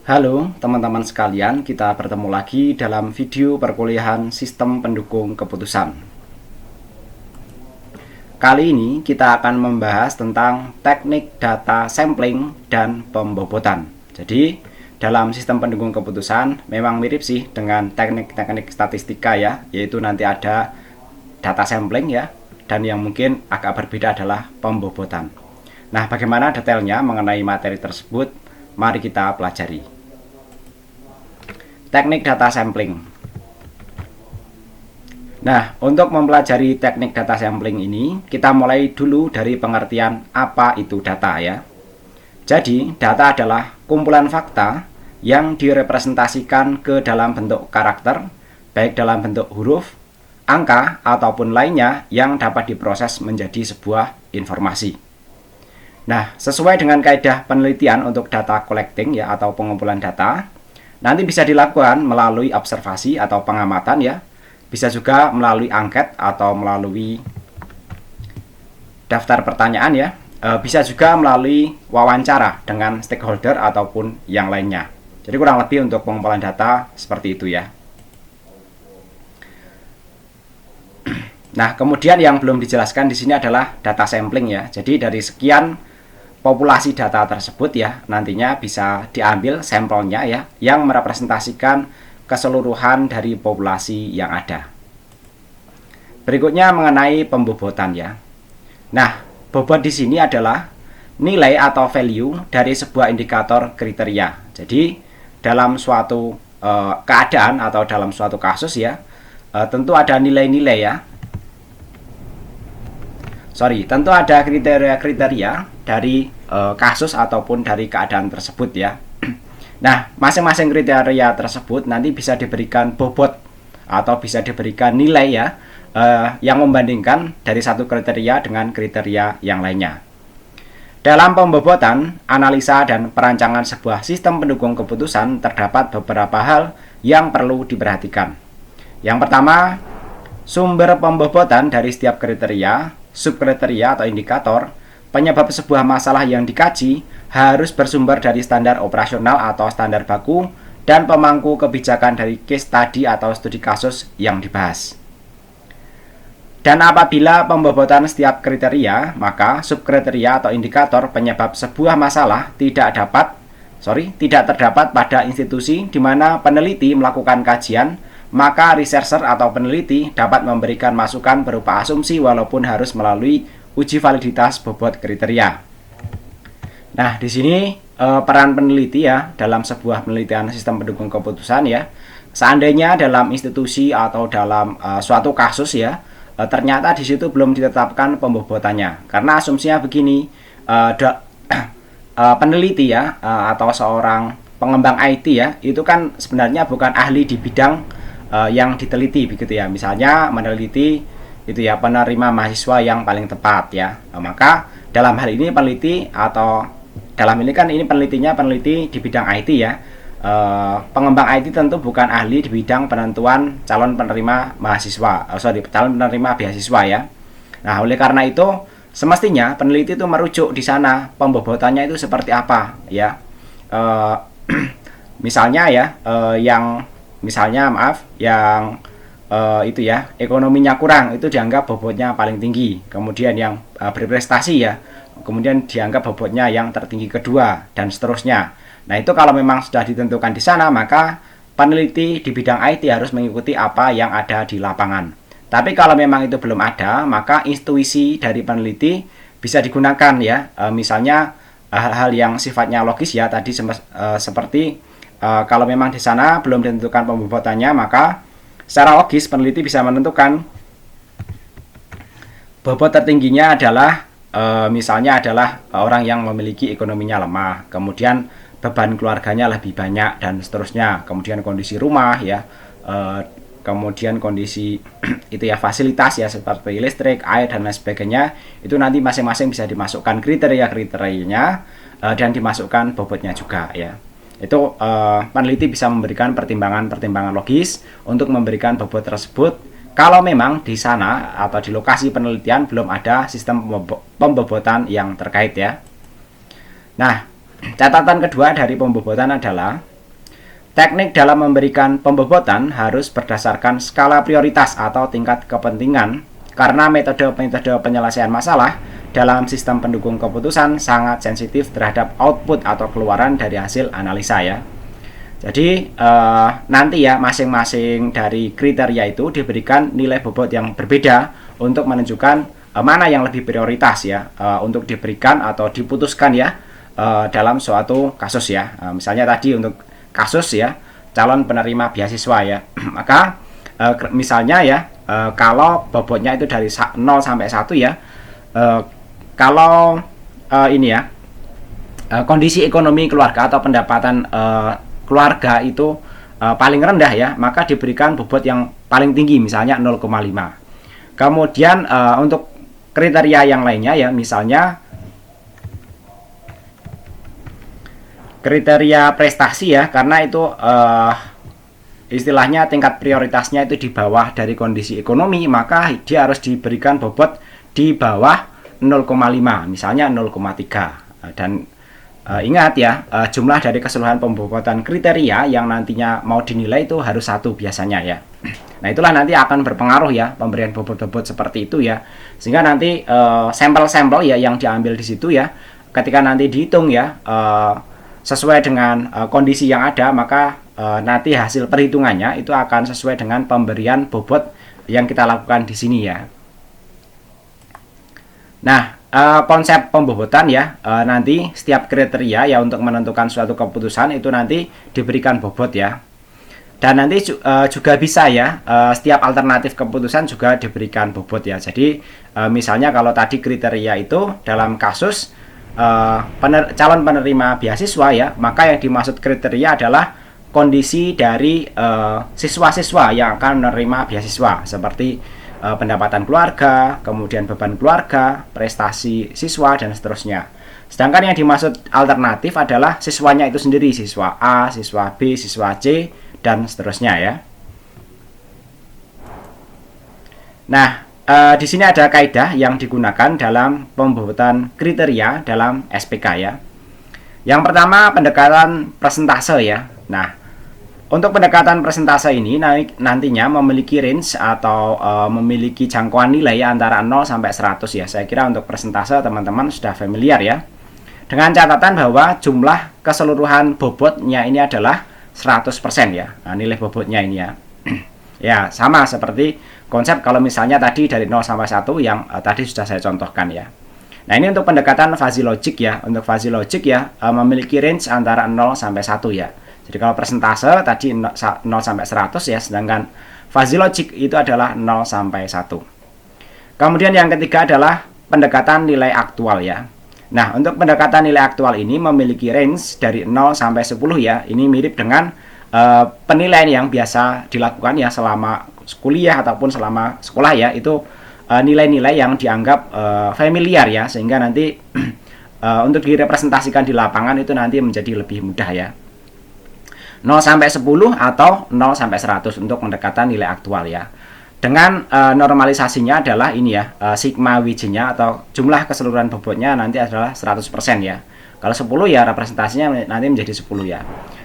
Halo teman-teman sekalian, kita bertemu lagi dalam video perkuliahan Sistem Pendukung Keputusan. Kali ini kita akan membahas tentang teknik data sampling dan pembobotan. Jadi, dalam sistem pendukung keputusan memang mirip sih dengan teknik-teknik statistika ya, yaitu nanti ada data sampling ya, dan yang mungkin agak berbeda adalah pembobotan. Nah, bagaimana detailnya mengenai materi tersebut? Mari kita pelajari. Teknik data sampling. Nah, untuk mempelajari teknik data sampling ini, kita mulai dulu dari pengertian apa itu data ya. Jadi, data adalah kumpulan fakta yang direpresentasikan ke dalam bentuk karakter, baik dalam bentuk huruf, angka, ataupun lainnya yang dapat diproses menjadi sebuah informasi. Nah, sesuai dengan kaidah penelitian untuk data collecting ya atau pengumpulan data, nanti bisa dilakukan melalui observasi atau pengamatan ya. Bisa juga melalui angket atau melalui daftar pertanyaan ya. Bisa juga melalui wawancara dengan stakeholder ataupun yang lainnya. Jadi kurang lebih untuk pengumpulan data seperti itu ya. Nah, kemudian yang belum dijelaskan di sini adalah data sampling ya. Jadi dari sekian populasi data tersebut ya nantinya bisa diambil sampelnya ya yang merepresentasikan keseluruhan dari populasi yang ada. Berikutnya mengenai pembobotan ya. Nah, bobot di sini adalah nilai atau value dari sebuah indikator kriteria. Jadi dalam suatu keadaan atau dalam suatu kasus ya tentu ada nilai-nilai ya. Tentu ada kriteria-kriteria dari kasus ataupun dari keadaan tersebut ya. Nah, masing-masing kriteria tersebut nanti bisa diberikan bobot atau bisa diberikan nilai ya yang membandingkan dari satu kriteria dengan kriteria yang lainnya. Dalam pembobotan, analisa dan perancangan sebuah sistem pendukung keputusan terdapat beberapa hal yang perlu diperhatikan. Yang pertama, sumber pembobotan dari setiap kriteria, subkriteria atau indikator, penyebab sebuah masalah yang dikaji harus bersumber dari standar operasional atau standar baku dan pemangku kebijakan dari case study atau studi kasus yang dibahas. Dan apabila pembobotan setiap kriteria, maka subkriteria atau indikator penyebab sebuah masalah tidak terdapat pada institusi di mana peneliti melakukan kajian, maka researcher atau peneliti dapat memberikan masukan berupa asumsi walaupun harus melalui uji validitas bobot kriteria. Nah, di sini peran peneliti ya dalam sebuah penelitian sistem pendukung keputusan ya. Seandainya dalam institusi atau dalam suatu kasus ya, ternyata di situ belum ditetapkan pembobotannya. Karena asumsinya begini, peneliti ya atau seorang pengembang IT ya, itu kan sebenarnya bukan ahli di bidang yang diteliti begitu ya. Misalnya meneliti itu ya penerima mahasiswa yang paling tepat ya. Maka dalam hal ini peneliti atau dalam ini kan ini peneliti di bidang IT ya. Pengembang IT tentu bukan ahli di bidang penentuan calon penerima mahasiswa, calon penerima beasiswa ya. Nah, oleh karena itu semestinya peneliti itu merujuk di sana pembobotannya itu seperti apa ya. Misalnya ya yang itu ya ekonominya kurang itu dianggap bobotnya paling tinggi. Kemudian yang berprestasi ya kemudian dianggap bobotnya yang tertinggi kedua dan seterusnya. Nah, itu kalau memang sudah ditentukan di sana, maka peneliti di bidang IT harus mengikuti apa yang ada di lapangan. Tapi kalau memang itu belum ada, maka intuisi dari peneliti bisa digunakan ya. Misalnya hal-hal yang sifatnya logis ya tadi seperti kalau memang di sana belum ditentukan pembobotannya, maka secara logis peneliti bisa menentukan bobot tertingginya adalah misalnya adalah orang yang memiliki ekonominya lemah, kemudian beban keluarganya lebih banyak dan seterusnya, kemudian kondisi rumah ya, kemudian kondisi itu ya fasilitas ya seperti listrik, air dan lain sebagainya, itu nanti masing-masing bisa dimasukkan kriteria-kriterianya dan dimasukkan bobotnya juga ya. Itu peneliti bisa memberikan pertimbangan-pertimbangan logis untuk memberikan bobot tersebut kalau memang di sana atau di lokasi penelitian belum ada sistem pembobotan yang terkait ya. Nah, catatan kedua dari pembobotan adalah Teknik dalam memberikan pembobotan harus berdasarkan skala prioritas atau tingkat kepentingan, karena metode-metode penyelesaian masalah dalam sistem pendukung keputusan sangat sensitif terhadap output atau keluaran dari hasil analisa ya. Jadi nanti ya masing-masing dari kriteria itu diberikan nilai bobot yang berbeda untuk menunjukkan mana yang lebih prioritas ya untuk diberikan atau diputuskan ya dalam suatu kasus ya. Misalnya tadi untuk kasus ya calon penerima beasiswa ya maka misalnya ya kalau bobotnya itu dari 0 sampai 1 ya kalau ini ya kondisi ekonomi keluarga atau pendapatan keluarga itu paling rendah ya maka diberikan bobot yang paling tinggi misalnya 0,5. Kemudian untuk kriteria yang lainnya ya misalnya kriteria prestasi ya karena itu istilahnya tingkat prioritasnya itu di bawah dari kondisi ekonomi maka dia harus diberikan bobot di bawah 0,5 misalnya 0,3 dan ingat ya jumlah dari keseluruhan pembobotan kriteria yang nantinya mau dinilai itu harus 1 biasanya ya. Nah itulah nanti akan berpengaruh ya pemberian bobot-bobot seperti itu ya sehingga nanti sampel-sampel ya yang diambil di situ ya ketika nanti dihitung ya sesuai dengan kondisi yang ada maka nanti hasil perhitungannya itu akan sesuai dengan pemberian bobot yang kita lakukan di sini ya. Nah konsep pembobotan ya nanti setiap kriteria ya untuk menentukan suatu keputusan itu nanti diberikan bobot ya dan nanti juga bisa ya setiap alternatif keputusan juga diberikan bobot ya. Jadi misalnya kalau tadi kriteria itu dalam kasus calon penerima beasiswa ya maka yang dimaksud kriteria adalah kondisi dari siswa-siswa yang akan menerima beasiswa seperti pendapatan keluarga, kemudian beban keluarga, prestasi siswa dan seterusnya. Sedangkan yang dimaksud alternatif adalah siswanya itu sendiri, siswa A, siswa B, siswa C dan seterusnya ya. Nah di sini ada kaidah yang digunakan dalam pembobotan kriteria dalam SPK ya. Yang pertama pendekatan persentase ya. Nah, untuk pendekatan persentase ini nantinya memiliki range atau memiliki jangkauan nilai antara 0 sampai 100 ya. Saya kira untuk persentase teman-teman sudah familiar ya. Dengan catatan bahwa jumlah keseluruhan bobotnya ini adalah 100% ya. Nah, nilai bobotnya ini ya. Ya, sama seperti konsep kalau misalnya tadi dari 0 sampai 1 yang tadi sudah saya contohkan ya. Nah, ini untuk pendekatan fuzzy logic ya. Untuk fuzzy logic ya memiliki range antara 0 sampai 1 ya. Jadi kalau persentase tadi 0 sampai 100 ya, sedangkan fuzzy logic itu adalah 0 sampai 1. Kemudian yang ketiga adalah pendekatan nilai aktual ya. Nah, untuk pendekatan nilai aktual ini memiliki range dari 0 sampai 10 ya. Ini mirip dengan penilaian yang biasa dilakukan ya selama kuliah ataupun selama sekolah ya, itu nilai-nilai yang dianggap familiar ya, sehingga nanti untuk direpresentasikan di lapangan itu nanti menjadi lebih mudah ya. 0 sampai 10 atau 0 sampai 100 untuk pendekatan nilai aktual ya. Dengan normalisasinya adalah ini ya, sigma Wj-nya atau jumlah keseluruhan bobotnya nanti adalah 100% ya. Kalau 10 ya representasinya nanti menjadi 10 ya.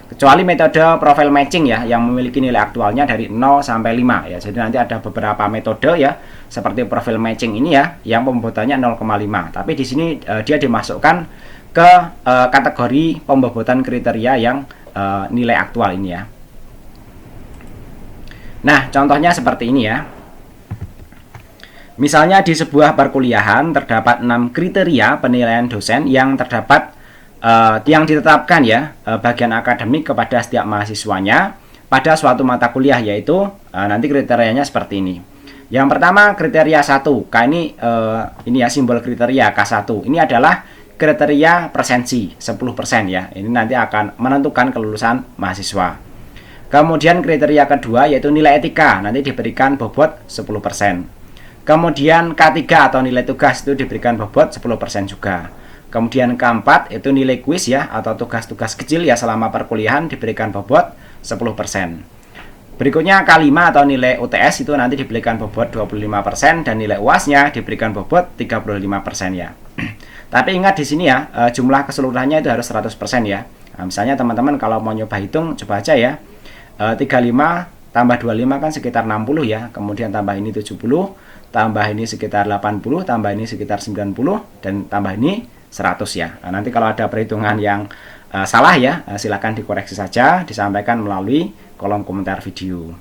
Kecuali metode profile matching ya yang memiliki nilai aktualnya dari 0 sampai 5 ya. Jadi nanti ada beberapa metode ya seperti profile matching ini ya yang pembobotannya 0,5. Tapi di sini dia dimasukkan ke kategori pembobotan kriteria yang nilai aktual ini ya. Nah, contohnya seperti ini ya. Misalnya di sebuah perkuliahan terdapat 6 kriteria penilaian dosen yang terdapat yang ditetapkan ya bagian akademik kepada setiap mahasiswanya pada suatu mata kuliah, yaitu nanti kriterianya seperti ini. Yang pertama kriteria 1, ini ya simbol kriteria K1. Ini adalah kriteria presensi 10% ya. Ini nanti akan menentukan kelulusan mahasiswa. Kemudian kriteria kedua yaitu nilai etika, nanti diberikan bobot 10%. Kemudian K3 atau nilai tugas itu diberikan bobot 10% juga. Kemudian keempat itu nilai kuis ya atau tugas-tugas kecil ya selama perkuliahan diberikan bobot 10%. Berikutnya K5 atau nilai UTS itu nanti diberikan bobot 25% dan nilai UAS-nya diberikan bobot 35% ya. Tapi ingat di sini ya jumlah keseluruhannya itu harus 100% ya. Nah, misalnya teman-teman kalau mau nyoba hitung, coba aja ya. 35 tambah 25 kan sekitar 60 ya. Kemudian tambah ini 70, tambah ini sekitar 80, tambah ini sekitar 90, dan tambah ini 100 ya. Nah, nanti kalau ada perhitungan yang salah ya, silakan dikoreksi saja, disampaikan melalui kolom komentar video.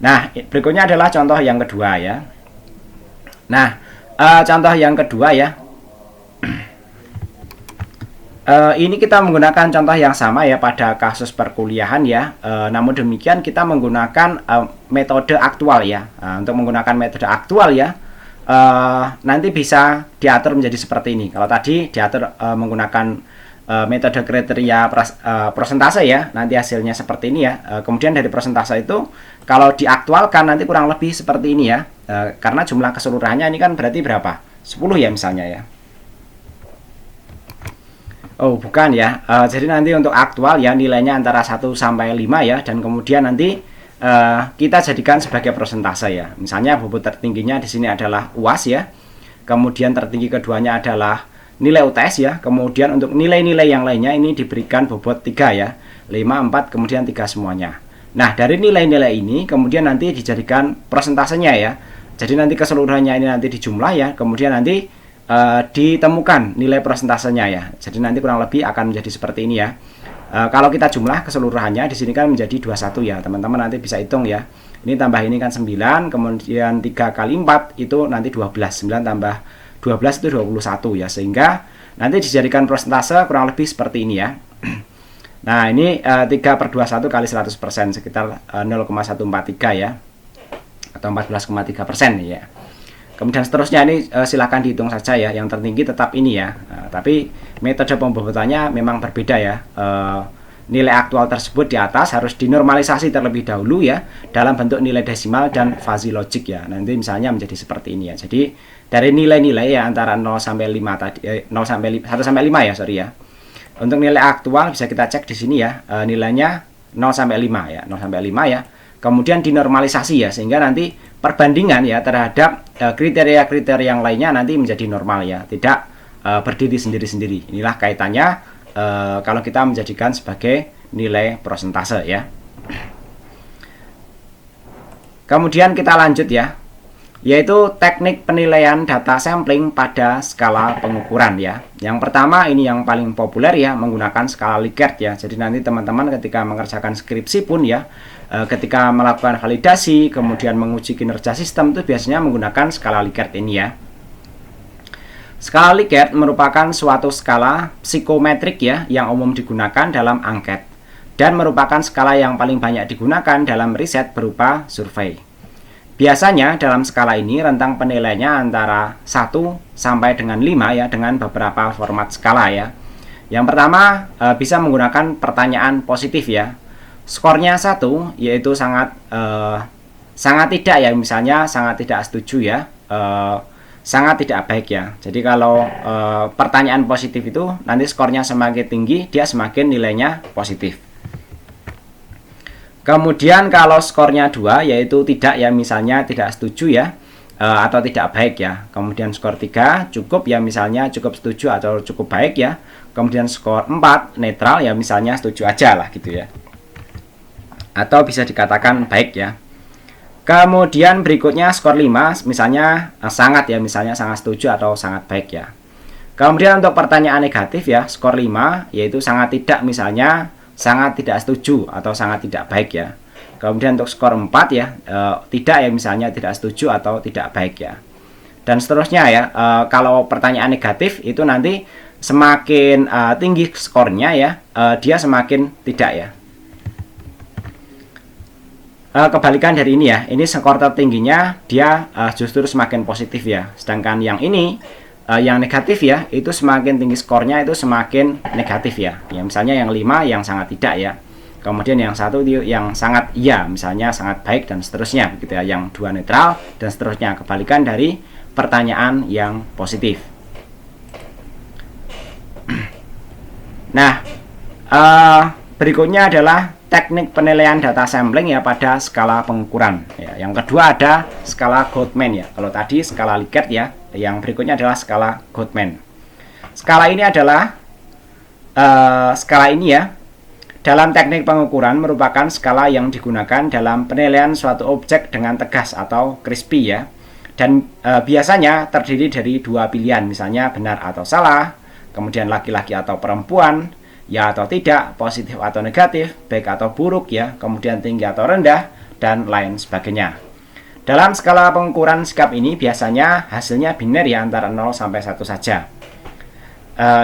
Nah, berikutnya adalah contoh yang kedua ya. Nah, contoh yang kedua ya. Ini kita menggunakan contoh yang sama ya pada kasus perkuliahan ya. Namun demikian kita menggunakan metode aktual ya. Untuk menggunakan metode aktual ya, nanti bisa diatur menjadi seperti ini. Kalau tadi diatur menggunakan metode kriteria prosentase ya, nanti hasilnya seperti ini ya. Kemudian dari prosentase itu kalau diaktualkan nanti kurang lebih seperti ini ya. Karena jumlah keseluruhannya ini kan berarti berapa? 10 ya misalnya ya. Oh bukan ya, jadi nanti untuk aktual ya nilainya antara 1 sampai 5 ya, dan kemudian nanti kita jadikan sebagai persentase ya. Misalnya bobot tertingginya di sini adalah UAS ya, kemudian tertinggi keduanya adalah nilai UTS ya, kemudian untuk nilai-nilai yang lainnya ini diberikan bobot 3 ya, 5, 4, kemudian 3 semuanya. Nah dari nilai-nilai ini kemudian nanti dijadikan persentasenya ya, jadi nanti keseluruhannya ini nanti dijumlah ya, kemudian nanti ditemukan nilai persentasenya ya. Jadi nanti kurang lebih akan menjadi seperti ini ya. Kalau kita jumlah keseluruhannya di sini kan menjadi 21 ya. Teman-teman nanti bisa hitung ya. Ini tambah ini kan 9, kemudian 3 kali 4 itu nanti 12. 9 tambah 12 itu 21 ya. Sehingga nanti dijadikan persentase kurang lebih seperti ini ya. Nah, ini 3/21 kali 100% sekitar 0,143 ya. Atau 14,3% ya. Kemudian seterusnya ini silahkan dihitung saja ya. Yang tertinggi tetap ini ya. Tapi metode pembobotannya memang berbeda ya. Nilai aktual tersebut di atas harus dinormalisasi terlebih dahulu ya, dalam bentuk nilai desimal dan fuzzy logic ya. Nanti misalnya menjadi seperti ini ya. Jadi dari nilai-nilai ya antara 0 sampai 5 tadi 1 sampai 5 ya, sorry ya. Untuk nilai aktual bisa kita cek di sini ya. Nilainya 0 sampai 5 ya, 0 sampai 5 ya. Kemudian dinormalisasi ya, sehingga nanti perbandingan ya terhadap kriteria-kriteria yang lainnya nanti menjadi normal ya, tidak berdiri sendiri-sendiri. Inilah kaitannya kalau kita menjadikan sebagai nilai persentase ya. Kemudian kita lanjut ya, yaitu teknik penilaian data sampling pada skala pengukuran ya. Yang pertama ini yang paling populer ya, menggunakan skala Likert ya. Jadi nanti teman-teman ketika mengerjakan skripsi pun ya, ketika melakukan validasi, kemudian menguji kinerja sistem itu biasanya menggunakan skala Likert ini ya. Skala Likert merupakan suatu skala psikometrik ya, yang umum digunakan dalam angket, dan merupakan skala yang paling banyak digunakan dalam riset berupa survei. Biasanya dalam skala ini rentang penilaiannya antara 1 sampai dengan 5 ya, dengan beberapa format skala ya. Yang pertama bisa menggunakan pertanyaan positif ya. Skornya 1 yaitu sangat tidak ya, misalnya sangat tidak setuju ya, sangat tidak baik ya. Jadi kalau pertanyaan positif itu nanti skornya semakin tinggi, dia semakin nilainya positif. Kemudian kalau skornya 2 yaitu tidak ya, misalnya tidak setuju ya, atau tidak baik ya. Kemudian skor 3 cukup ya, misalnya cukup setuju atau cukup baik ya. Kemudian skor 4 netral ya, misalnya setuju aja lah gitu ya, atau bisa dikatakan baik ya. Kemudian berikutnya skor 5 misalnya sangat ya, misalnya sangat setuju atau sangat baik ya. Kemudian untuk pertanyaan negatif ya, skor 5 yaitu sangat tidak, misalnya sangat tidak setuju atau sangat tidak baik ya. Kemudian untuk skor 4 ya, tidak ya, misalnya tidak setuju atau tidak baik ya. Dan seterusnya ya, kalau pertanyaan negatif itu nanti semakin tinggi skornya ya, dia semakin tidak ya. Kebalikan dari ini ya, ini skor tertingginya dia justru semakin positif ya. Sedangkan yang ini yang negatif ya, itu semakin tinggi skornya itu semakin negatif ya. Ya misalnya yang 5 yang sangat tidak ya. Kemudian yang 1 yang sangat iya, misalnya sangat baik dan seterusnya gitu ya. Yang 2 netral dan seterusnya, kebalikan dari pertanyaan yang positif. Nah, berikutnya adalah teknik penilaian data sampling ya pada skala pengukuran ya. Yang kedua ada skala Goldman ya. Kalau tadi skala Likert ya, yang berikutnya adalah skala Goldman. Skala ini adalah skala ini ya, dalam teknik pengukuran merupakan skala yang digunakan dalam penilaian suatu objek dengan tegas atau crispy ya. Dan biasanya terdiri dari dua pilihan, misalnya benar atau salah, kemudian laki-laki atau perempuan, ya atau tidak, positif atau negatif, baik atau buruk ya, kemudian tinggi atau rendah, dan lain sebagainya. Dalam skala pengukuran sikap ini biasanya hasilnya biner ya, antara 0 sampai 1 saja.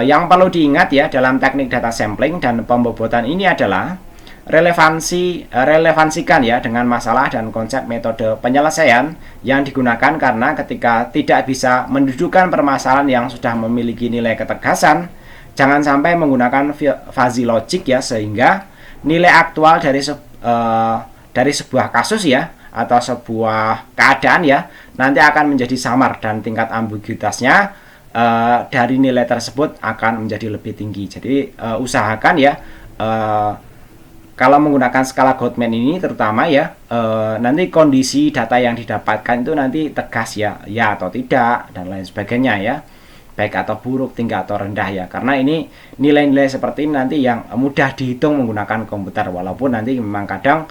Yang perlu diingat ya dalam teknik data sampling dan pembobotan ini adalah relevansikan ya dengan masalah dan konsep metode penyelesaian yang digunakan, karena ketika tidak bisa mendudukan permasalahan yang sudah memiliki nilai ketegasan, jangan sampai menggunakan fuzzy logic ya, sehingga nilai aktual dari sebuah kasus ya atau sebuah keadaan ya nanti akan menjadi samar dan tingkat ambiguitasnya dari nilai tersebut akan menjadi lebih tinggi. Jadi usahakan ya kalau menggunakan skala Goldman ini terutama ya nanti kondisi data yang didapatkan itu nanti tegas ya atau tidak dan lain sebagainya ya, baik atau buruk, tinggi atau rendah ya, karena ini nilai-nilai seperti ini nanti yang mudah dihitung menggunakan komputer, walaupun nanti memang kadang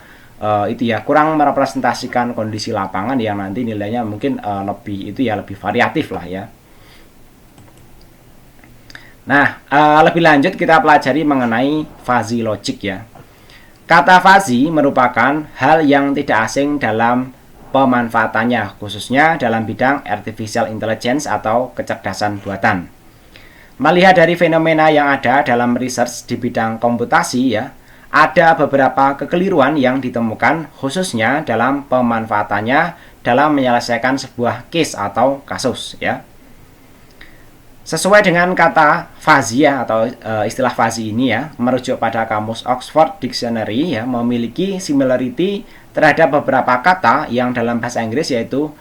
itu ya kurang merepresentasikan kondisi lapangan yang nanti nilainya mungkin lebih variatif lah ya. Nah, lebih lanjut kita pelajari mengenai fuzzy logic ya. Kata fuzzy merupakan hal yang tidak asing dalam pemanfaatannya, khususnya dalam bidang artificial intelligence atau kecerdasan buatan. Melihat dari fenomena yang ada dalam research di bidang komputasi ya, ada beberapa kekeliruan yang ditemukan khususnya dalam pemanfaatannya dalam menyelesaikan sebuah case atau kasus ya. Sesuai dengan kata fuzzy ya, atau istilah fuzzy ini ya, merujuk pada kamus Oxford Dictionary ya, memiliki similarity terhadap beberapa kata yang dalam bahasa Inggris yaitu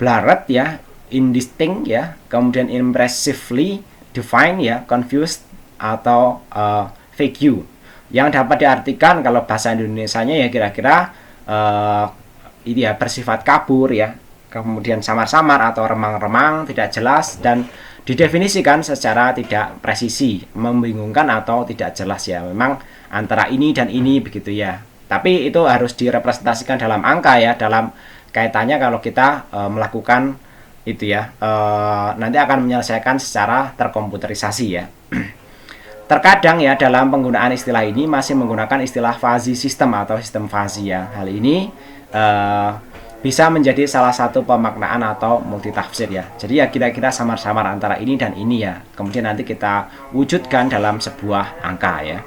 blurred ya, indistinct ya, kemudian impressively defined ya, confused atau vague, yang dapat diartikan kalau bahasa Indonesianya ya kira-kira ini ya bersifat kabur ya, kemudian samar-samar atau remang-remang, tidak jelas, dan didefinisikan secara tidak presisi, membingungkan atau tidak jelas ya. Memang antara ini dan ini begitu ya. Tapi itu harus direpresentasikan dalam angka ya, dalam kaitannya kalau kita melakukan itu ya, nanti akan menyelesaikan secara terkomputerisasi ya. Terkadang ya dalam penggunaan istilah ini masih menggunakan istilah fuzzy system atau sistem fuzzy ya. Hal ini bisa menjadi salah satu pemaknaan atau multitafsir ya. Jadi ya kira-kira samar-samar antara ini dan ini ya. Kemudian nanti kita wujudkan dalam sebuah angka ya.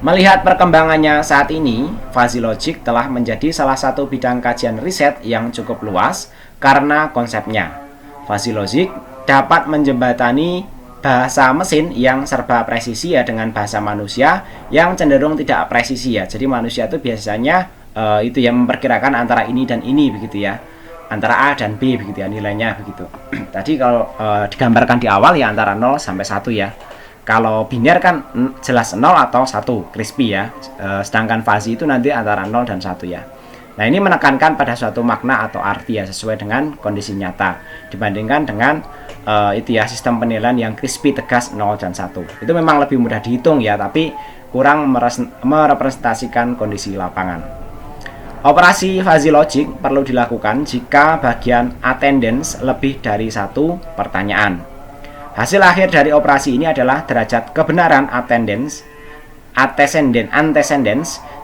Melihat perkembangannya saat ini, fuzzy logic telah menjadi salah satu bidang kajian riset yang cukup luas karena konsepnya. Fuzzy logic dapat menjembatani bahasa mesin yang serba presisi ya dengan bahasa manusia yang cenderung tidak presisi ya. Jadi manusia itu biasanya itu yang memperkirakan antara ini dan ini begitu ya, antara A dan B begitu ya nilainya begitu. Tadi kalau digambarkan di awal ya antara 0 sampai 1 ya. Kalau biner kan jelas 0 atau 1 crispy ya, sedangkan fuzzy itu nanti antara 0 dan 1 ya. Nah ini menekankan pada suatu makna atau arti ya sesuai dengan kondisi nyata dibandingkan dengan itu ya sistem penilaian yang crispy tegas 0 dan 1. Itu memang lebih mudah dihitung ya, tapi kurang merepresentasikan kondisi lapangan. Operasi fuzzy logic perlu dilakukan jika bagian attendance lebih dari satu pertanyaan. Hasil akhir dari operasi ini adalah derajat kebenaran antecedents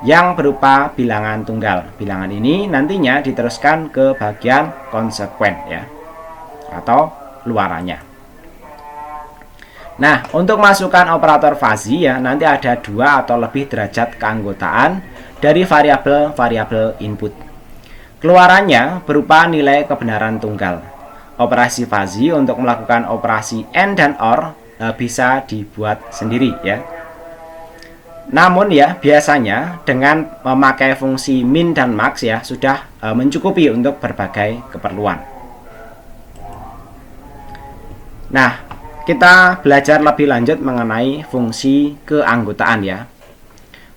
yang berupa bilangan tunggal. Bilangan ini nantinya diteruskan ke bagian konsekuen ya, atau luarannya. Nah, untuk masukkan operator fuzzy ya, nanti ada 2 atau lebih derajat keanggotaan dari variabel-variabel input. Keluarannya berupa nilai kebenaran tunggal. Operasi fuzzy untuk melakukan operasi AND dan OR bisa dibuat sendiri ya. Namun ya biasanya dengan memakai fungsi min dan max ya sudah mencukupi untuk berbagai keperluan. Nah, kita belajar lebih lanjut mengenai fungsi keanggotaan ya.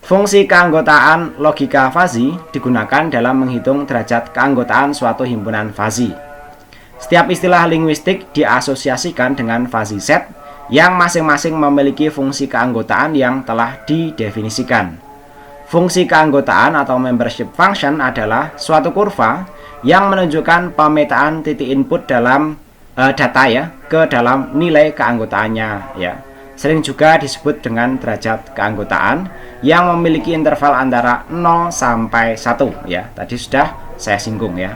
Fungsi keanggotaan logika fuzzy digunakan dalam menghitung derajat keanggotaan suatu himpunan fuzzy. Setiap istilah linguistik diasosiasikan dengan fuzzy set yang masing-masing memiliki fungsi keanggotaan yang telah didefinisikan. Fungsi keanggotaan atau membership function adalah suatu kurva yang menunjukkan pemetaan titik input dalam data ya ke dalam nilai keanggotaannya ya. Sering juga disebut dengan derajat keanggotaan yang memiliki interval antara 0 sampai 1 ya. Tadi sudah saya singgung ya.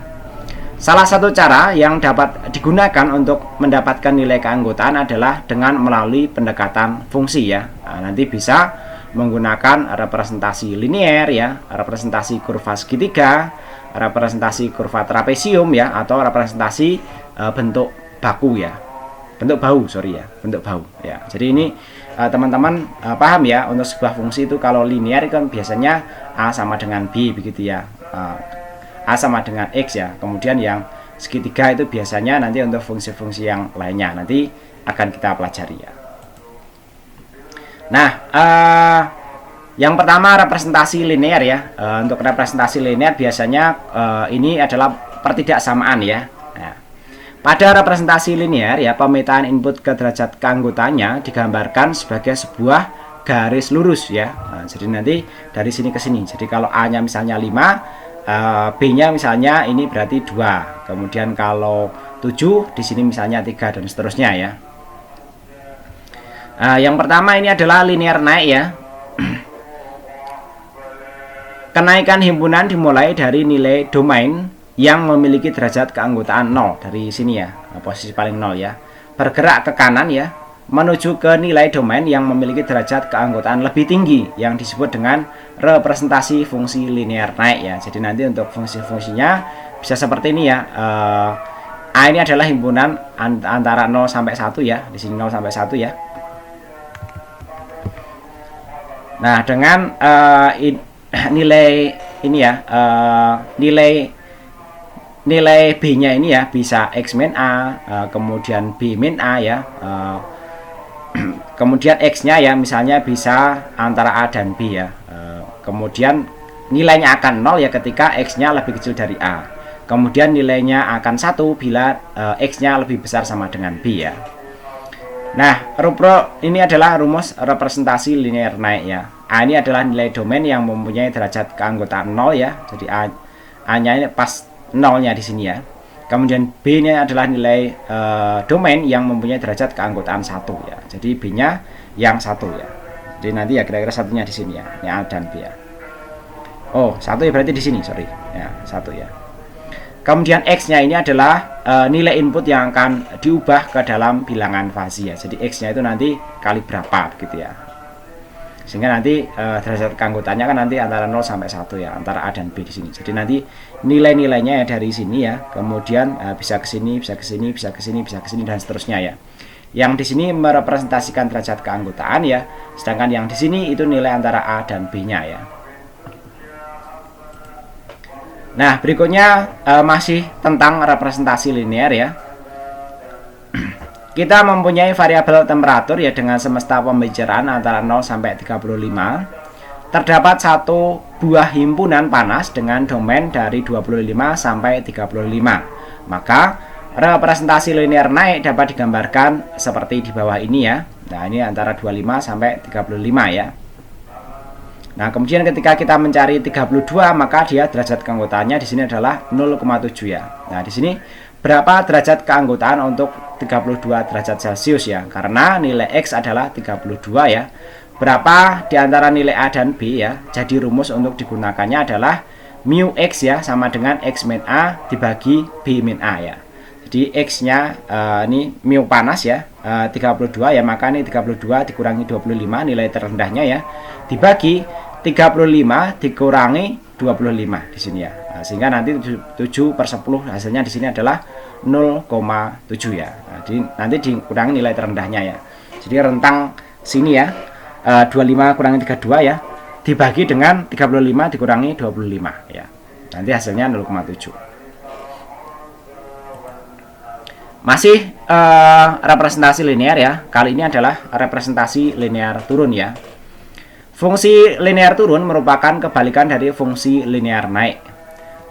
Salah satu cara yang dapat digunakan untuk mendapatkan nilai keanggotaan adalah dengan melalui pendekatan fungsi ya. Nah, nanti bisa menggunakan representasi linear ya, representasi kurva segitiga, representasi kurva trapesium ya, atau representasi bentuk baku ya. Bentuk bahu, sorry ya, bentuk bahu ya. Jadi ini teman-teman paham ya, untuk sebuah fungsi itu kalau linear kan biasanya A sama dengan B begitu ya. A sama dengan X ya. Kemudian yang segitiga itu biasanya nanti untuk fungsi-fungsi yang lainnya nanti akan kita pelajari ya. Nah, yang pertama representasi linear ya. Untuk representasi linear biasanya ini adalah pertidaksamaan ya. Nah, pada representasi linear ya, pemetaan input ke derajat keanggotaannya digambarkan sebagai sebuah garis lurus ya. Nah, jadi nanti dari sini ke sini. Jadi kalau A-nya misalnya 5, B-nya misalnya ini berarti 2. Kemudian kalau 7 di sini misalnya 3 dan seterusnya ya. Yang pertama ini adalah linear naik ya. Kenaikan himpunan dimulai dari nilai domain yang memiliki derajat keanggotaan 0 dari sini ya, posisi paling 0 ya. Bergerak ke kanan ya, menuju ke nilai domain yang memiliki derajat keanggotaan lebih tinggi yang disebut dengan representasi fungsi linear naik ya. Jadi nanti untuk fungsi-fungsinya bisa seperti ini ya. A ini adalah himpunan antara 0 sampai 1 ya. Di sini 0 sampai 1 ya. Nah, dengan nilai ini ya, nilai B-nya ini ya bisa X min A, kemudian B min A ya. Kemudian X-nya ya misalnya bisa antara A dan B ya. Kemudian nilainya akan 0 ya ketika X-nya lebih kecil dari A. Kemudian nilainya akan 1 bila X-nya lebih besar sama dengan B ya. Nah, ini adalah rumus representasi linear naik ya. A ini adalah nilai domain yang mempunyai derajat keanggotaan 0 ya. Jadi A-nya ini pas 0-nya di sini ya. Kemudian B-nya adalah nilai domain yang mempunyai derajat keanggotaan 1 ya. Jadi B-nya yang 1 ya. Jadi nanti ya kira-kira satunya di sini ya. Ini A dan B ya. Oh, 1 ya berarti di sini, sorry. Ya, 1 ya. Kemudian X-nya ini adalah nilai input yang akan diubah ke dalam bilangan fasi ya. Jadi X-nya itu nanti kali berapa gitu ya. Sehingga nanti derajat keanggotaannya kan nanti antara 0 sampai 1 ya, antara A dan B di sini. Jadi nanti nilai-nilainya ya dari sini ya. Kemudian bisa ke sini, bisa ke sini, bisa ke sini, bisa ke sini dan seterusnya ya. Yang di sini merepresentasikan derajat keanggotaan ya, sedangkan yang di sini itu nilai antara A dan B-nya ya. Nah, berikutnya masih tentang representasi linear ya. Kita mempunyai variabel temperatur ya dengan semesta pembicaraan antara 0 sampai 35. Terdapat satu buah himpunan panas dengan domain dari 25 sampai 35. Maka representasi linear naik dapat digambarkan seperti di bawah ini ya. Nah, ini antara 25 sampai 35 ya. Nah, kemudian ketika kita mencari 32, maka dia derajat keanggotaannya di sini adalah 0,7 ya. Nah, di sini berapa derajat keanggotaan untuk 32 derajat Celcius ya? Karena nilai X adalah 32 ya. Berapa di antara nilai A dan B ya? Jadi rumus untuk digunakannya adalah mu X ya sama dengan X min A dibagi B min A ya. Jadi X-nya ini mu panas ya, 32 ya, maka ini 32 dikurangi 25 nilai terendahnya ya, dibagi 35 dikurangi 25 di sini ya. Nah, sehingga nanti 7/10 hasilnya di sini adalah 0,7 ya. Nah, nanti dikurangi nilai terendahnya ya. Jadi rentang sini ya, 25 kurangi 32 ya, dibagi dengan 35 dikurangi 25 ya. Nanti hasilnya 0,7. Masih representasi linear ya. Kali ini adalah representasi linear turun ya. Fungsi linear turun merupakan kebalikan dari fungsi linear naik.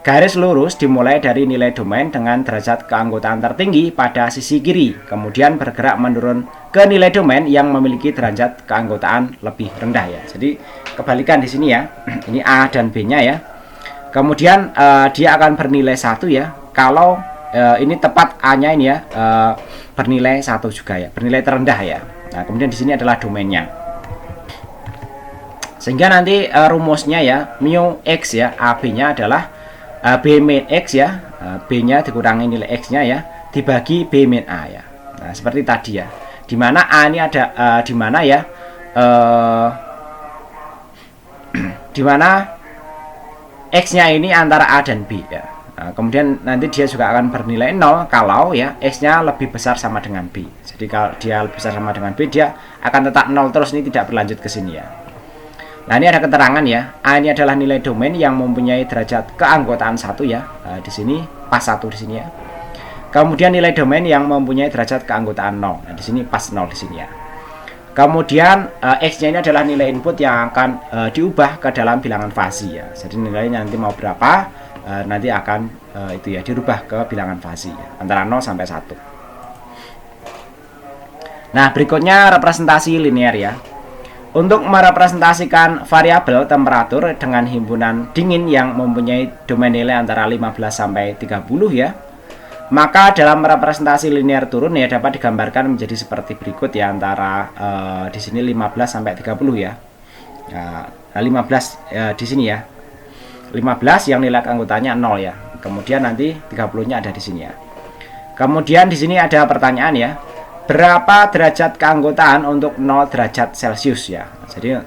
garis lurus dimulai dari nilai domain dengan derajat keanggotaan tertinggi pada sisi kiri, kemudian bergerak menurun ke nilai domain yang memiliki derajat keanggotaan lebih rendah ya. Jadi kebalikan di sini ya. Ini A dan B-nya ya. Kemudian dia akan bernilai 1 ya. Kalau ini tepat A-nya ini ya, bernilai 1 juga ya, bernilai terendah ya. Nah, kemudian di sini adalah domainnya. Sehingga nanti rumusnya ya, mu X ya, AB-nya adalah B min X ya, B-nya dikurangi nilai X-nya ya, dibagi B min A ya. Nah, seperti tadi ya. Dimana A ini ada, dimana ya, dimana X-nya ini antara A dan B ya. Nah, kemudian nanti dia juga akan bernilai 0 kalau ya X-nya lebih besar sama dengan B. Jadi kalau dia lebih besar sama dengan B, dia akan tetap 0 terus, ini tidak berlanjut ke sini ya. Nah, ini ada keterangan ya. A ini adalah nilai domain yang mempunyai derajat keanggotaan 1 ya. Di sini pas 1 di sini ya. Kemudian nilai domain yang mempunyai derajat keanggotaan 0. Nah, di sini pas 0 di sini ya. Kemudian X-nya ini adalah nilai input yang akan diubah ke dalam bilangan fasi ya. Jadi nilainya nanti mau berapa, nanti akan itu ya dirubah ke bilangan fasi ya, antara 0 sampai 1. Nah, berikutnya representasi linear ya. Untuk merepresentasikan variabel temperatur dengan himpunan dingin yang mempunyai domain nilai antara 15 sampai 30 ya, maka dalam representasi linear turun ya dapat digambarkan menjadi seperti berikut ya, antara di sini 15 sampai 30 ya. Nah, 15 di sini ya. 15 yang nilai keanggotaannya 0 ya. Kemudian nanti 30-nya ada di sini ya. Kemudian di sini ada pertanyaan ya. Berapa derajat keanggotaan untuk 0 derajat Celcius ya. Jadi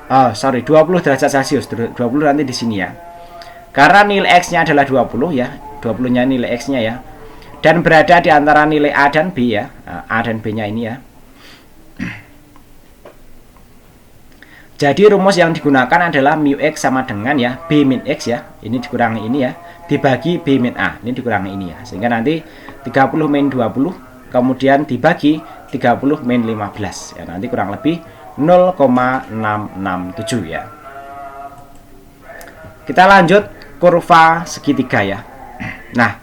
20 derajat Celcius. 20 nanti di sini ya. Karena nilai X-nya adalah 20 ya. 20-nya nilai X-nya ya. Dan berada di antara nilai A dan B ya. A dan B-nya ini ya. Jadi rumus yang digunakan adalah mu X sama dengan ya B min X ya. Ini dikurangi ini ya, dibagi B min A. Ini dikurangi ini ya. Sehingga nanti 30 min 20 kemudian dibagi 30 min 15 ya. Nanti kurang lebih 0,667 ya. Kita lanjut kurva segitiga ya. Nah,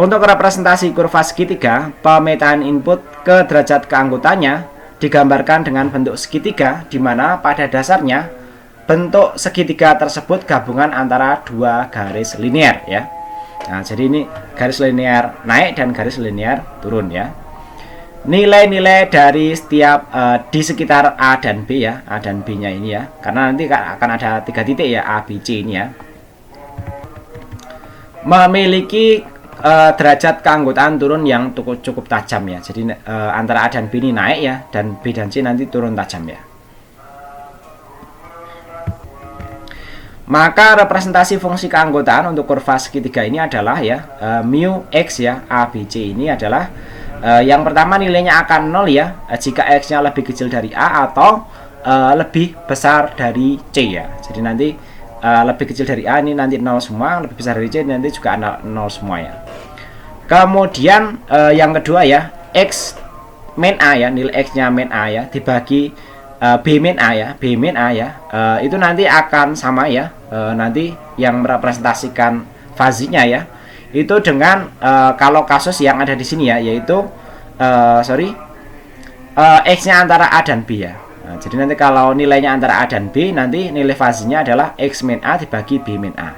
untuk representasi kurva segitiga, pemetaan input ke derajat keanggotaannya digambarkan dengan bentuk segitiga, di mana pada dasarnya bentuk segitiga tersebut gabungan antara dua garis linear ya. Nah, jadi ini garis linear naik dan garis linear turun ya. Nilai-nilai dari setiap di sekitar A dan B ya, A dan B-nya ini ya, karena nanti akan ada 3 titik ya, A, B, C ini ya, memiliki derajat keanggotaan turun yang cukup tajam ya. Jadi antara A dan B ini naik ya, dan B dan C nanti turun tajam ya. Maka representasi fungsi keanggotaan untuk kurva segitiga ini adalah ya mu X ya, A, B, C ini adalah yang pertama nilainya akan 0 ya jika X-nya lebih kecil dari A atau lebih besar dari C ya. Jadi nanti lebih kecil dari A ini nanti 0 semua, lebih besar dari C nanti juga 0 semua ya. Kemudian yang kedua ya, X min A ya, nilai X-nya min A ya, dibagi B min A ya, B min A ya, itu nanti akan sama ya, nanti yang merepresentasikan fazinya ya, itu dengan kalau kasus yang ada di sini ya, yaitu X-nya antara A dan B ya. Nah, jadi nanti kalau nilainya antara A dan B, nanti nilai fazinya adalah X min A dibagi B min A.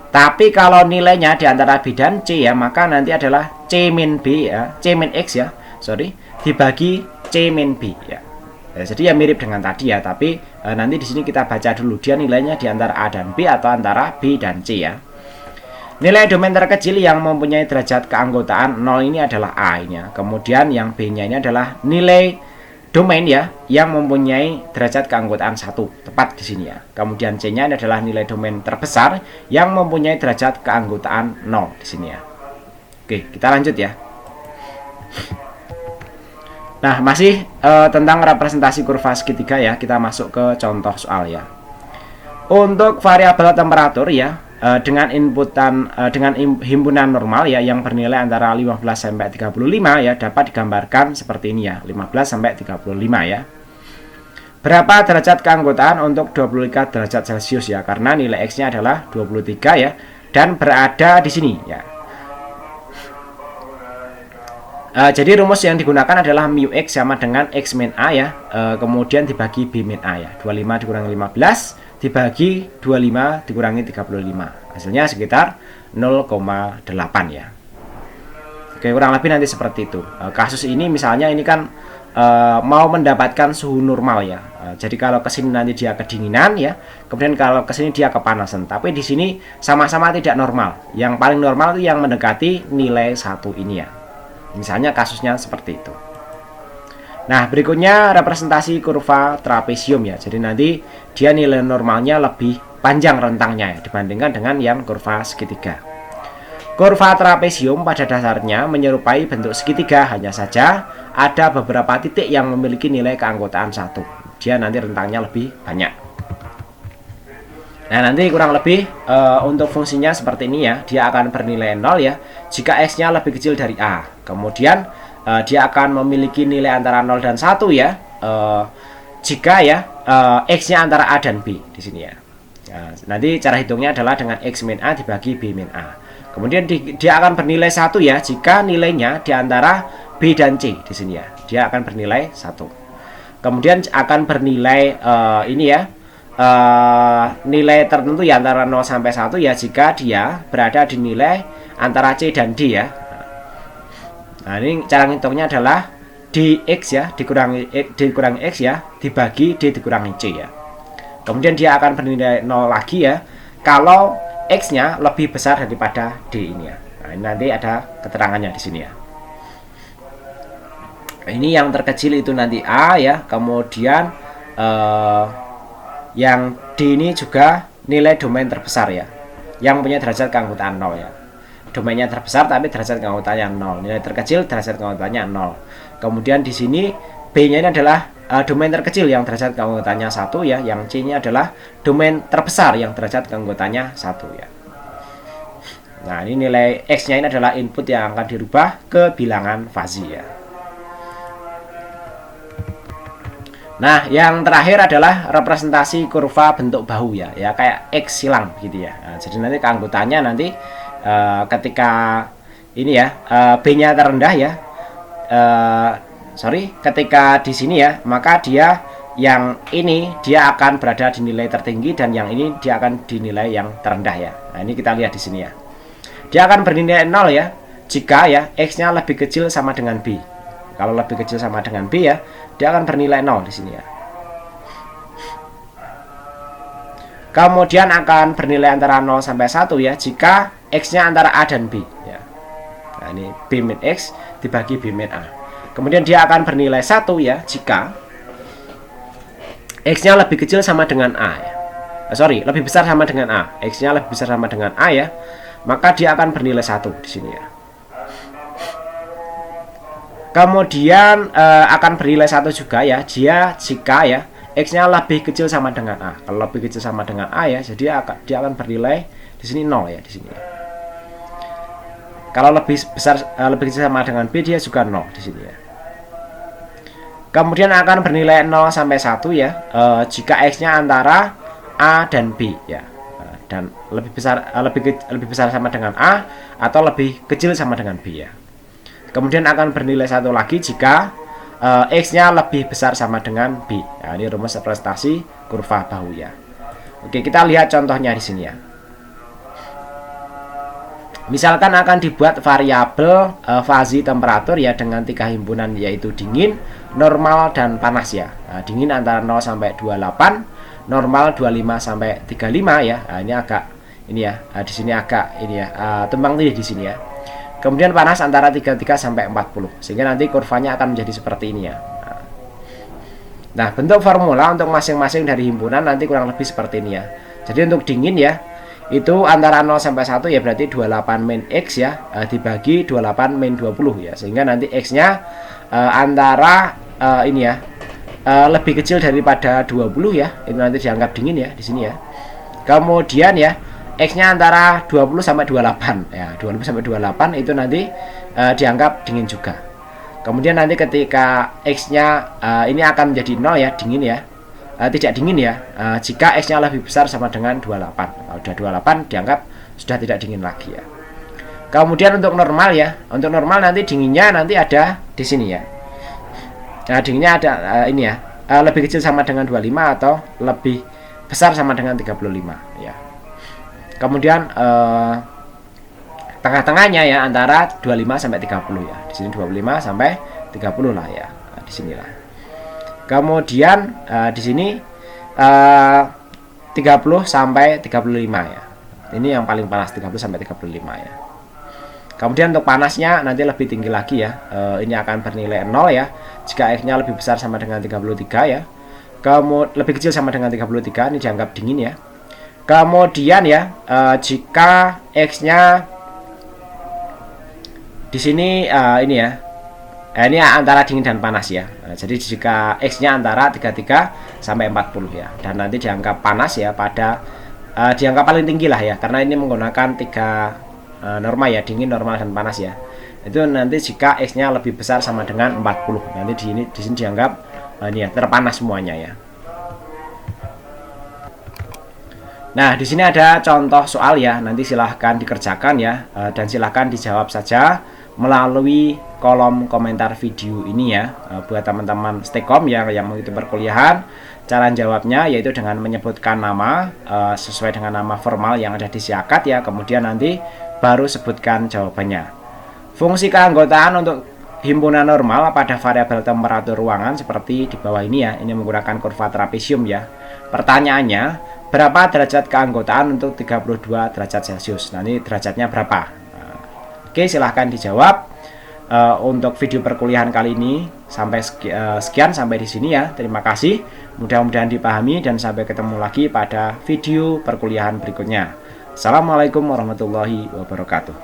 Tapi kalau nilainya di antara B dan C ya, maka nanti adalah C min B ya, C min X ya, dibagi C min B ya. Jadi ya mirip dengan tadi ya, tapi nanti di sini kita baca dulu dia nilainya di antara A dan B atau antara B dan C ya. Nilai domain terkecil yang mempunyai derajat keanggotaan 0 ini adalah A ini ya. Kemudian yang B-nya ini adalah nilai domain ya yang mempunyai derajat keanggotaan 1, tepat di sini ya. Kemudian C-nya adalah nilai domain terbesar yang mempunyai derajat keanggotaan 0 di sini ya. Oke, kita lanjut ya. Nah, masih tentang representasi kurva segitiga ya, kita masuk ke contoh soal ya. Untuk variabel temperatur ya, dengan himpunan normal ya yang bernilai antara 15 sampai 35 ya, dapat digambarkan seperti ini ya, 15 sampai 35 ya. Berapa derajat keanggotaan untuk 23 derajat Celcius ya, karena nilai X-nya adalah 23 ya, dan berada di sini ya. Jadi rumus yang digunakan adalah mu X sama dengan X min A ya, kemudian dibagi B min A ya, 25 dikurangi 15 dibagi 25 dikurangi 35, hasilnya sekitar 0,8 ya. Oke, kurang lebih nanti seperti itu. Kasus ini misalnya ini kan mau mendapatkan suhu normal ya. Jadi kalau ke sini nanti dia kedinginan ya, kemudian kalau ke sini dia kepanasan. Tapi di sini sama-sama tidak normal. Yang paling normal itu yang mendekati nilai 1 ini ya. Misalnya kasusnya seperti itu. Nah, berikutnya representasi kurva trapesium ya. Jadi nanti dia nilai normalnya lebih panjang rentangnya ya, dibandingkan dengan yang kurva segitiga. Kurva trapesium pada dasarnya menyerupai bentuk segitiga, hanya saja ada beberapa titik yang memiliki nilai keanggotaan 1. Dia nanti rentangnya lebih banyak. Nah, nanti kurang lebih untuk fungsinya seperti ini ya. Dia akan bernilai 0 ya jika X-nya lebih kecil dari A. Kemudian dia akan memiliki nilai antara 0 dan 1 ya. Jika ya X-nya antara A dan B di sini ya. Nanti cara hitungnya adalah dengan X min A dibagi B min A. Kemudian dia akan bernilai 1 ya jika nilainya di antara B dan C di sini ya. Dia akan bernilai 1. Kemudian akan bernilai ini ya, nilai tertentu ya antara 0 sampai 1 ya jika dia berada di nilai antara C dan D ya. Nah, ini cara ngitungnya adalah dx ya dikurangi X ya dibagi D dikurangi C ya. Kemudian dia akan bernilai 0 lagi ya kalau X-nya lebih besar daripada D ini ya. Nah, ini nanti ada keterangannya di sini ya. Ini yang terkecil itu nanti A ya. Kemudian yang D ini juga nilai domain terbesar ya, yang punya derajat keanggotaan 0 ya. Domainnya terbesar tapi derajat keanggotaannya 0. Nilai terkecil derajat keanggotaannya 0. Kemudian di sini B-nya ini adalah domain terkecil yang derajat keanggotaannya 1 ya, yang C-nya adalah domain terbesar yang derajat keanggotaannya 1 ya. Nah, ini nilai X-nya ini adalah input yang akan dirubah ke bilangan fazi ya. Nah, yang terakhir adalah representasi kurva bentuk bahu ya, ya kayak X silang gitu ya. Nah, jadi nanti keanggotaannya nanti ketika ini ya B-nya terendah ya, ketika di sini ya, maka dia yang ini dia akan berada di nilai tertinggi dan yang ini dia akan dinilai yang terendah ya. Nah, ini kita lihat di sini ya. Dia akan bernilai 0 ya jika ya X-nya lebih kecil sama dengan B. Kalau lebih kecil sama dengan B ya, dia akan bernilai 0 di sini ya. Kemudian akan bernilai antara 0 sampai 1 ya jika X-nya antara A dan B ya. Nah, ini B min X dibagi B min A. Kemudian dia akan bernilai 1 ya jika X-nya lebih kecil sama dengan A ya. Lebih besar sama dengan A. X-nya lebih besar sama dengan A ya. Maka dia akan bernilai 1 di sini ya. Kemudian akan bernilai 1 juga ya jika ya X-nya lebih kecil sama dengan A. Kalau lebih kecil sama dengan A ya, jadi dia akan bernilai di sini 0 ya di sini ya. Kalau lebih kecil sama dengan B, dia juga 0 di sini ya. Kemudian akan bernilai 0 sampai 1 ya jika X-nya antara A dan B ya. Dan lebih besar sama dengan A atau lebih kecil sama dengan B ya. Kemudian akan bernilai 1 lagi jika X-nya lebih besar sama dengan B. Nah, ini rumus representasi kurva bahu ya. Oke, kita lihat contohnya di sini ya. Misalkan akan dibuat variabel fazi temperatur ya dengan 3 himpunan yaitu dingin, normal dan panas ya. Nah, dingin antara 0 sampai 28, normal 25 sampai 35 ya. Nah, ini agak ini ya. Di sini agak ini ya, tumpang tindih di sini ya. Kemudian panas antara 33 sampai 40. Sehingga nanti kurvanya akan menjadi seperti ini ya. Nah, bentuk formula untuk masing-masing dari himpunan nanti kurang lebih seperti ini ya. Jadi untuk dingin ya, itu antara 0 sampai 1 ya berarti 28 min X ya dibagi 28 min 20 ya. Sehingga nanti X-nya antara ini ya lebih kecil daripada 20 ya. Itu nanti dianggap dingin ya di sini ya. Kemudian ya X-nya antara 20 sampai 28 ya. 20 sampai 28 itu nanti dianggap dingin juga. Kemudian nanti ketika X-nya ini akan menjadi 0 ya, dingin ya. tidak dingin ya. Jika X-nya lebih besar sama dengan 28. Kalau udah 28 dianggap sudah tidak dingin lagi ya. Kemudian untuk normal ya. Untuk normal nanti dinginnya nanti ada di sini ya. Nah, dinginnya ada ini ya. Lebih kecil sama dengan 25 atau lebih besar sama dengan 35 ya. Kemudian tengah-tengahnya ya antara 25 sampai 30 ya. Di sini 25 sampai 30 lah ya. Nah, di sinilah. Kemudian di sini 30 sampai 35 ya. Ini yang paling panas 30 sampai 35 ya. Kemudian untuk panasnya nanti lebih tinggi lagi ya. Ini akan bernilai 0 ya. Jika X-nya lebih besar sama dengan 33 ya. Kemudian lebih kecil sama dengan 33, ini dianggap dingin ya. Kemudian ya, jika X-nya di sini ini ya. Ini antara dingin dan panas ya. Jadi jika X-nya antara 33 sampai 40 ya. Dan nanti dianggap panas ya pada dianggap paling tinggi lah ya. Karena ini menggunakan 3 norma ya, dingin, normal, dan panas ya. Itu nanti jika X-nya lebih besar sama dengan 40. Nanti di sini dianggap ini ya, terpanas semuanya ya. Nah, di sini ada contoh soal ya. Nanti silahkan dikerjakan ya, dan silahkan dijawab saja melalui kolom komentar video ini ya. Buat teman-teman Stekom yang mengikuti perkuliahan, cara jawabnya yaitu dengan menyebutkan nama sesuai dengan nama formal yang ada di siakat ya. Kemudian nanti baru sebutkan jawabannya. Fungsi keanggotaan untuk himpunan normal pada variabel temperatur ruangan seperti di bawah ini ya. Ini menggunakan kurva trapesium ya. Pertanyaannya, berapa derajat keanggotaan untuk 32 derajat Celcius? Nah, ini derajatnya berapa? Oke, silahkan dijawab. Untuk video perkuliahan kali ini sampai sekian sampai di sini ya. Terima kasih. Mudah-mudahan dipahami dan sampai ketemu lagi pada video perkuliahan berikutnya. Assalamualaikum warahmatullahi wabarakatuh.